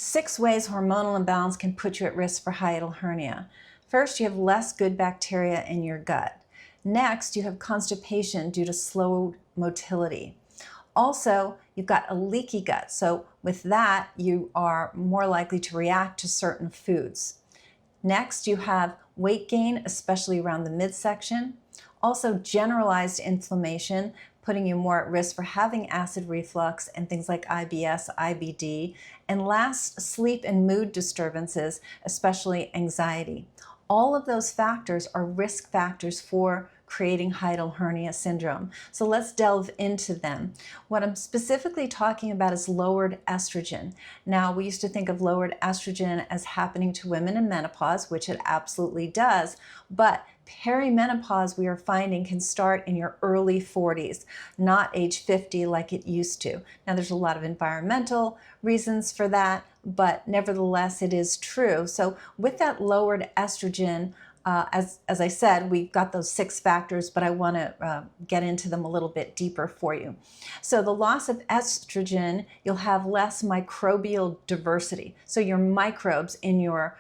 6 ways hormonal imbalance can put you at risk for hiatal hernia. First, you have less good bacteria in your gut. Next, you have constipation due to slow motility. Also, you've got a leaky gut, so with that, you are more likely to react to certain foods. Next, you have weight gain, especially around the midsection. Also, generalized inflammation, putting you more at risk for having acid reflux and things like IBS, IBD. And last, sleep and mood disturbances, especially anxiety. All of those factors are risk factors for creating hiatal hernia syndrome. So let's delve into them. What I'm specifically talking about is lowered estrogen. Now, we used to think of lowered estrogen as happening to women in menopause, which it absolutely does, but perimenopause, we are finding, can start in your early 40s, not age 50 like it used to. Now, there's a lot of environmental reasons for that, but nevertheless, it is true. So with that lowered estrogen, as I said, we've got those 6 factors, but I want to get into them a little bit deeper for you. So the loss of estrogen, you'll have less microbial diversity. So your microbes in your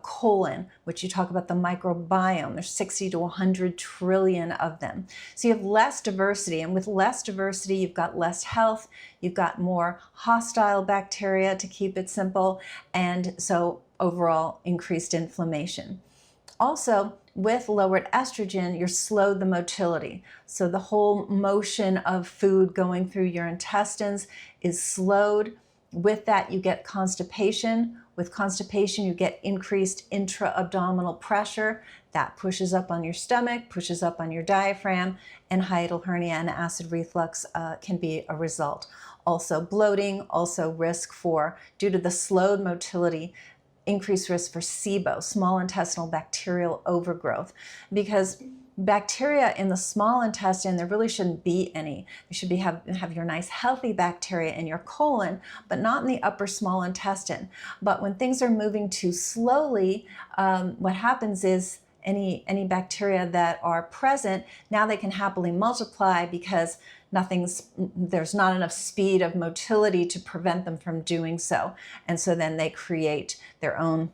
colon, which you talk about the microbiome, there's 60 to 100 trillion of them. So you have less diversity, and with less diversity, you've got less health, you've got more hostile bacteria, to keep it simple, and so overall increased inflammation. Also, with lowered estrogen, you're slowed the motility. So the whole motion of food going through your intestines is slowed. With that, you get constipation. With constipation, you get increased intra-abdominal pressure. That pushes up on your stomach, pushes up on your diaphragm, and hiatal hernia and acid reflux can be a result. Also bloating, also risk for, due to the slowed motility, increased risk for SIBO, small intestinal bacterial overgrowth, because bacteria in the small intestine, there really shouldn't be any. You should have your nice healthy bacteria in your colon, but not in the upper small intestine. But when things are moving too slowly, what happens is any bacteria that are present, now they can happily multiply because there's not enough speed of motility to prevent them from doing so. And so then they create their own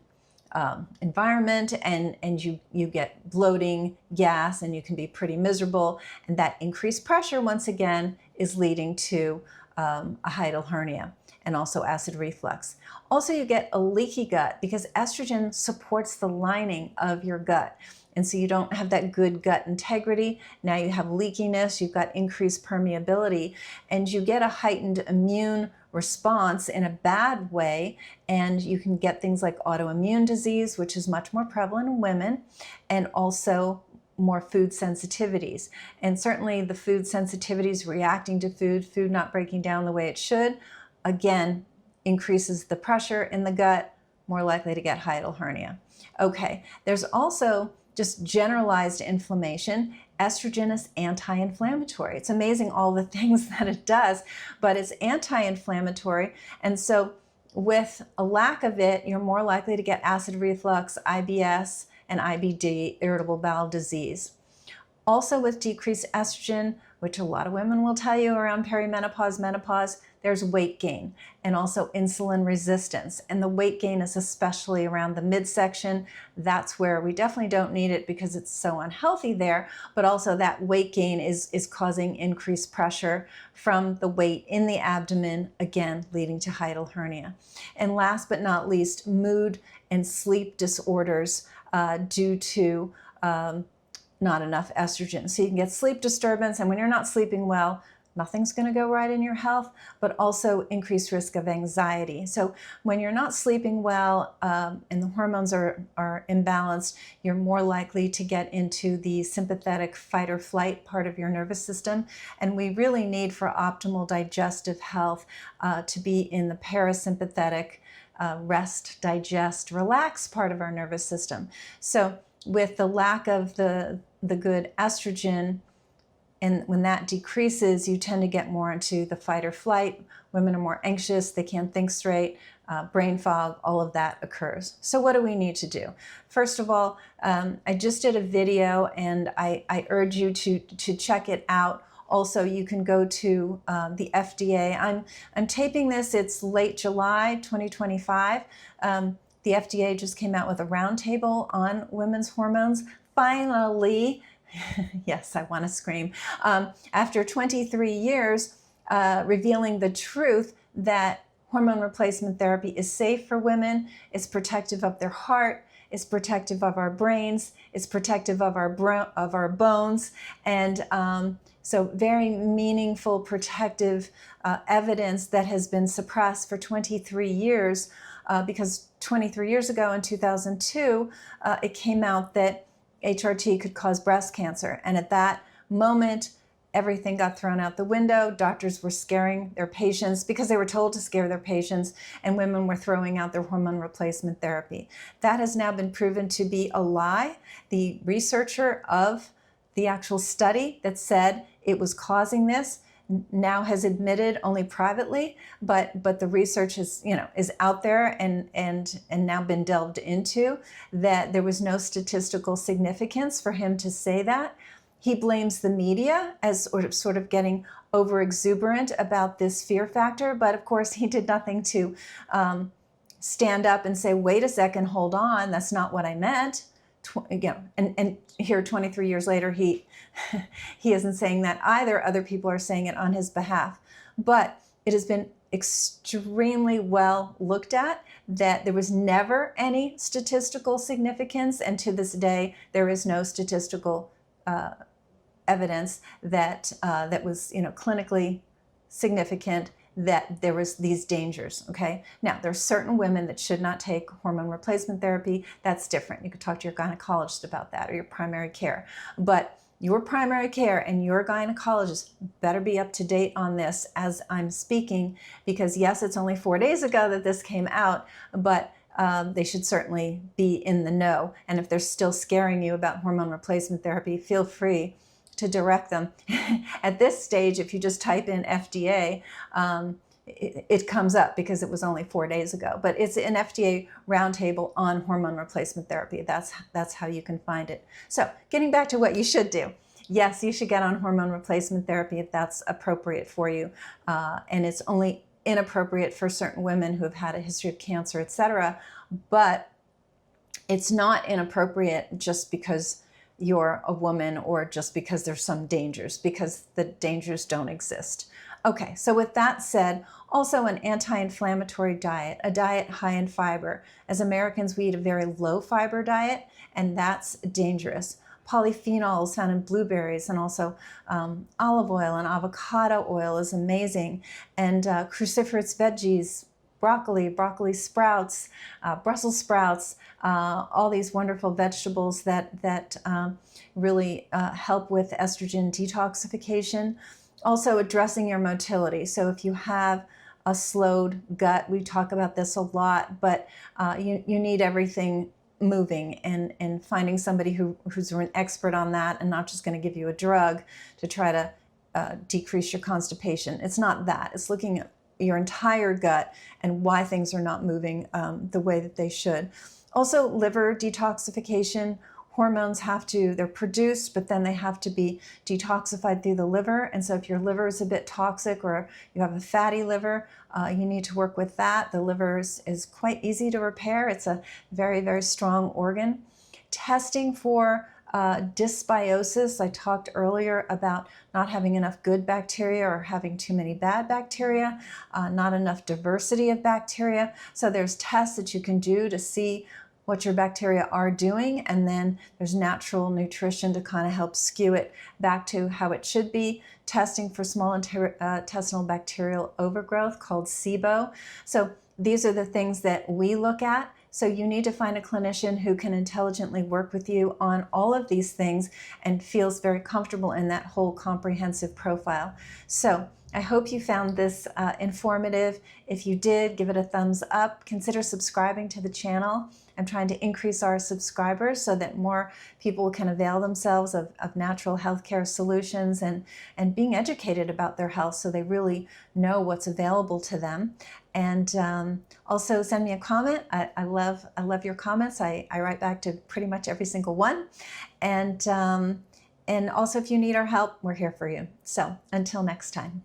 environment, and you get bloating, gas, and you can be pretty miserable. And that increased pressure, once again, is leading to a hiatal hernia and also acid reflux. Also, you get a leaky gut because estrogen supports the lining of your gut. And so you don't have that good gut integrity. Now you have leakiness, you've got increased permeability, and you get a heightened immune response in a bad way, and you can get things like autoimmune disease, which is much more prevalent in women, and also more food sensitivities. And certainly the food sensitivities, reacting to food not breaking down the way it should, again, increases the pressure in the gut, more likely to get hiatal hernia. Okay, there's also just generalized inflammation. Estrogen is anti-inflammatory. It's amazing all the things that it does, but it's anti-inflammatory. And so with a lack of it, you're more likely to get acid reflux, IBS, and IBD, irritable bowel disease. Also with decreased estrogen, which a lot of women will tell you around perimenopause, menopause, there's weight gain and also insulin resistance. And the weight gain is especially around the midsection. That's where we definitely don't need it because it's so unhealthy there, but also that weight gain is causing increased pressure from the weight in the abdomen, again, leading to hiatal hernia. And last but not least, mood and sleep disorders due to not enough estrogen. So you can get sleep disturbance, and when you're not sleeping well, nothing's going to go right in your health, but also increased risk of anxiety. So when you're not sleeping well and the hormones are imbalanced, you're more likely to get into the sympathetic fight or flight part of your nervous system. And we really need, for optimal digestive health, to be in the parasympathetic rest, digest, relax part of our nervous system. So with the lack of the good estrogen, and when that decreases, you tend to get more into the fight or flight. Women are more anxious, they can't think straight, brain fog, all of that occurs. So what do we need to do? First of all, I just did a video, and I urge you to check it out Also, you can go to the FDA. I'm taping this, it's late July 2025. The FDA just came out with a roundtable on women's hormones. Finally, yes, I want to scream. After 23 years, revealing the truth that hormone replacement therapy is safe for women, it's protective of their heart, it's protective of our brains, it's protective of our bones, and so very meaningful protective evidence that has been suppressed for 23 years because 23 years ago in 2002, it came out that HRT could cause breast cancer. And at that moment, everything got thrown out the window. Doctors were scaring their patients because they were told to scare their patients, and women were throwing out their hormone replacement therapy. That has now been proven to be a lie. The researcher of the actual study that said it was causing this now has admitted, only privately, but the research is out there and now been delved into, that there was no statistical significance for him to say that. He blames the media as sort of getting over exuberant about this fear factor, but of course he did nothing to stand up and say, wait a second, hold on, that's not what I meant. And here 23 years later, he isn't saying that either. Other people are saying it on his behalf. But it has been extremely well looked at that there was never any statistical significance, and to this day, there is no statistical evidence that was clinically significant that there was these dangers, okay? Now, there are certain women that should not take hormone replacement therapy. That's different. You could talk to your gynecologist about that, or your primary care. But your primary care and your gynecologist better be up to date on this as I'm speaking, because yes, it's only 4 days ago that this came out, but they should certainly be in the know. And if they're still scaring you about hormone replacement therapy, feel free to direct them. At this stage, if you just type in FDA, it comes up because it was only 4 days ago. But it's an FDA roundtable on hormone replacement therapy. That's how you can find it. So getting back to what you should do. Yes, you should get on hormone replacement therapy if that's appropriate for you. And it's only inappropriate for certain women who have had a history of cancer, etc. But it's not inappropriate just because you're a woman or just because there's some dangers, because the dangers don't exist. Okay, so with that said, also an anti-inflammatory diet, a diet high in fiber. As Americans, we eat a very low fiber diet, and that's dangerous. Polyphenols found in blueberries and also olive oil and avocado oil is amazing. And cruciferous veggies, broccoli sprouts, Brussels sprouts, all these wonderful vegetables that really help with estrogen detoxification. Also addressing your motility. So if you have a slowed gut, we talk about this a lot, but you need everything moving, and finding somebody who's an expert on that and not just going to give you a drug to try to decrease your constipation. It's not that. It's looking at your entire gut and why things are not moving the way that they should. Also, liver detoxification. Hormones they're produced, but then they have to be detoxified through the liver. And so if your liver is a bit toxic or you have a fatty liver, you need to work with that. The liver is quite easy to repair. It's a very, very strong organ. Testing for dysbiosis. I talked earlier about not having enough good bacteria or having too many bad bacteria, not enough diversity of bacteria. So there's tests that you can do to see what your bacteria are doing, and then there's natural nutrition to kind of help skew it back to how it should be. Testing for small intestinal bacterial overgrowth called SIBO. So these are the things that we look at. So you need to find a clinician who can intelligently work with you on all of these things and feels very comfortable in that whole comprehensive profile. So I hope you found this informative. If you did, give it a thumbs up. Consider subscribing to the channel. I'm trying to increase our subscribers so that more people can avail themselves of natural healthcare solutions and being educated about their health so they really know what's available to them. And also send me a comment. I love your comments. I write back to pretty much every single one. And And also, if you need our help, we're here for you. So until next time.